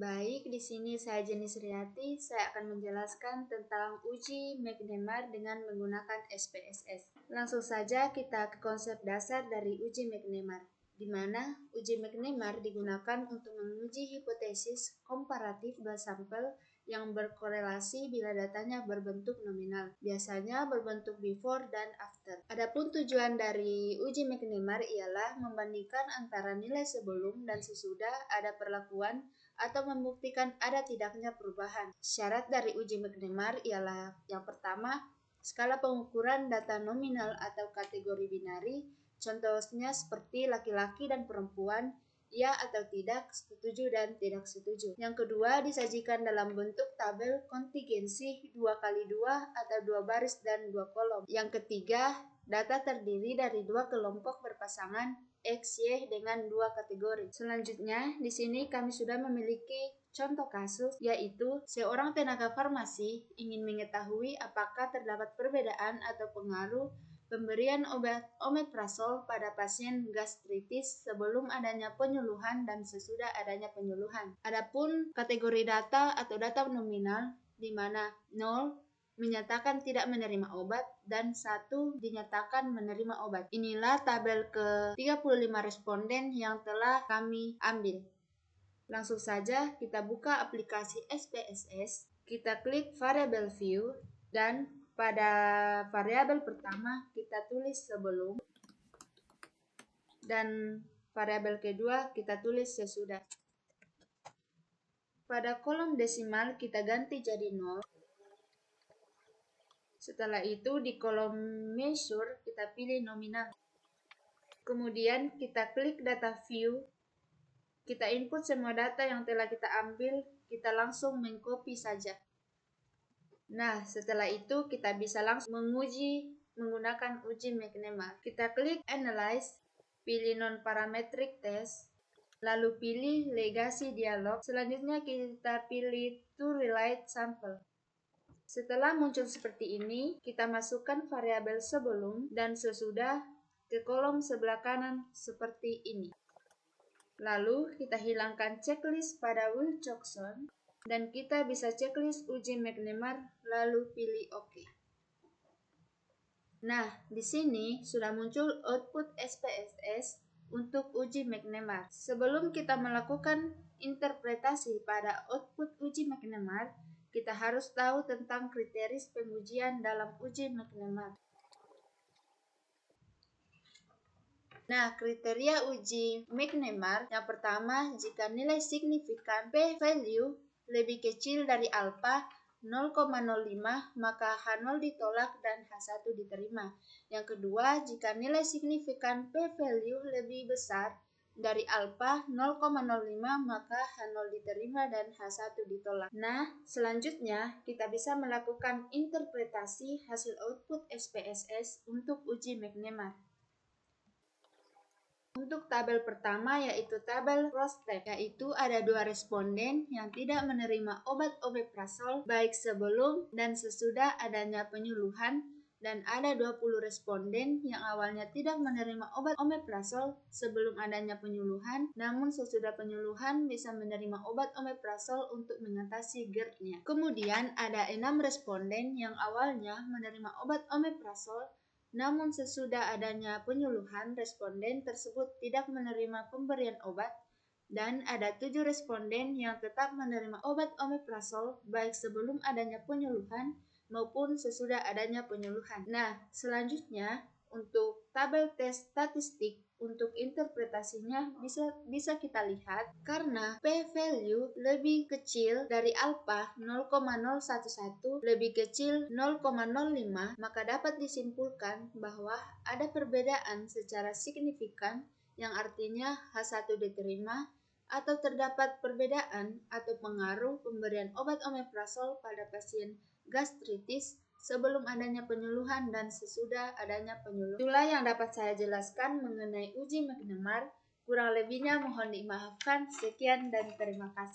Baik, di sini saya Jenis Riyati. Saya akan menjelaskan tentang uji McNemar dengan menggunakan SPSS. Langsung saja kita ke konsep dasar dari uji McNemar, di mana uji McNemar digunakan untuk menguji hipotesis komparatif dua sampel yang berkorelasi bila datanya berbentuk nominal, biasanya berbentuk before dan after. Adapun tujuan dari uji McNemar ialah membandingkan antara nilai sebelum dan sesudah ada perlakuan atau membuktikan ada tidaknya perubahan. Syarat dari uji McNemar ialah yang pertama, skala pengukuran data nominal atau kategori binari, contohnya seperti laki-laki dan perempuan, ya atau tidak, setuju dan tidak setuju. Yang kedua, disajikan dalam bentuk tabel kontingensi 2x2 atau 2 baris dan 2 kolom. Yang ketiga, data terdiri dari 2 kelompok berpasangan X, Y dengan 2 kategori. Selanjutnya, di sini kami sudah memiliki contoh kasus, yaitu seorang tenaga farmasi ingin mengetahui apakah terdapat perbedaan atau pengaruh pemberian obat omeprazol pada pasien gastritis sebelum adanya penyuluhan dan sesudah adanya penyuluhan. Adapun kategori data atau data nominal, di mana 0 menyatakan tidak menerima obat dan 1 dinyatakan menerima obat. Inilah tabel ke-35 responden yang telah kami ambil. Langsung saja kita buka aplikasi SPSS, kita klik variable view, dan pada variabel pertama kita tulis sebelum, dan variabel kedua kita tulis sesudah. Pada kolom desimal kita ganti jadi 0. Setelah itu di kolom measure kita pilih nominal. Kemudian kita klik data view, kita input semua data yang telah kita ambil, kita langsung mengcopy saja. Nah, setelah itu kita bisa langsung menguji menggunakan uji McNemar. Kita klik Analyze, pilih Non-Parametric Test, lalu pilih Legacy Dialog. Selanjutnya kita pilih To Relate Sample. Setelah muncul seperti ini, kita masukkan variabel sebelum dan sesudah ke kolom sebelah kanan seperti ini. Lalu kita hilangkan checklist pada Wilcoxon dan kita bisa checklist uji McNemar lalu pilih OK. Nah, di sini sudah muncul output SPSS untuk uji McNemar. Sebelum kita melakukan interpretasi pada output uji McNemar, kita harus tahu tentang kriteria pengujian dalam uji McNemar. Nah, kriteria uji McNemar yang pertama, jika nilai signifikan p-value lebih kecil dari alfa 0,05, maka H0 ditolak dan H1 diterima. Yang kedua, jika nilai signifikan p-value lebih besar dari alfa 0,05, maka H0 diterima dan H1 ditolak. Nah, selanjutnya kita bisa melakukan interpretasi hasil output SPSS untuk uji McNemar. Untuk tabel pertama yaitu tabel Rostep, yaitu ada 2 responden yang tidak menerima obat omeprazol baik sebelum dan sesudah adanya penyuluhan, dan ada 20 responden yang awalnya tidak menerima obat omeprazol sebelum adanya penyuluhan, namun sesudah penyuluhan bisa menerima obat omeprazol untuk mengatasi GERD-nya. Kemudian ada 6 responden yang awalnya menerima obat omeprazol, namun sesudah adanya penyuluhan, responden tersebut tidak menerima pemberian obat, dan ada 7 responden yang tetap menerima obat omeprazol baik sebelum adanya penyuluhan maupun sesudah adanya penyuluhan. Nah, selanjutnya untuk tabel tes statistik untuk interpretasinya bisa kita lihat, karena p-value lebih kecil dari alfa 0,011 lebih kecil 0,05, maka dapat disimpulkan bahwa ada perbedaan secara signifikan yang artinya H1 diterima, atau terdapat perbedaan atau pengaruh pemberian obat omeprazol pada pasien gastritis sebelum adanya penyuluhan dan sesudah adanya penyuluhan. Itulah yang dapat saya jelaskan mengenai uji McNemar. Kurang lebihnya mohon dimaafkan. Sekian dan terima kasih.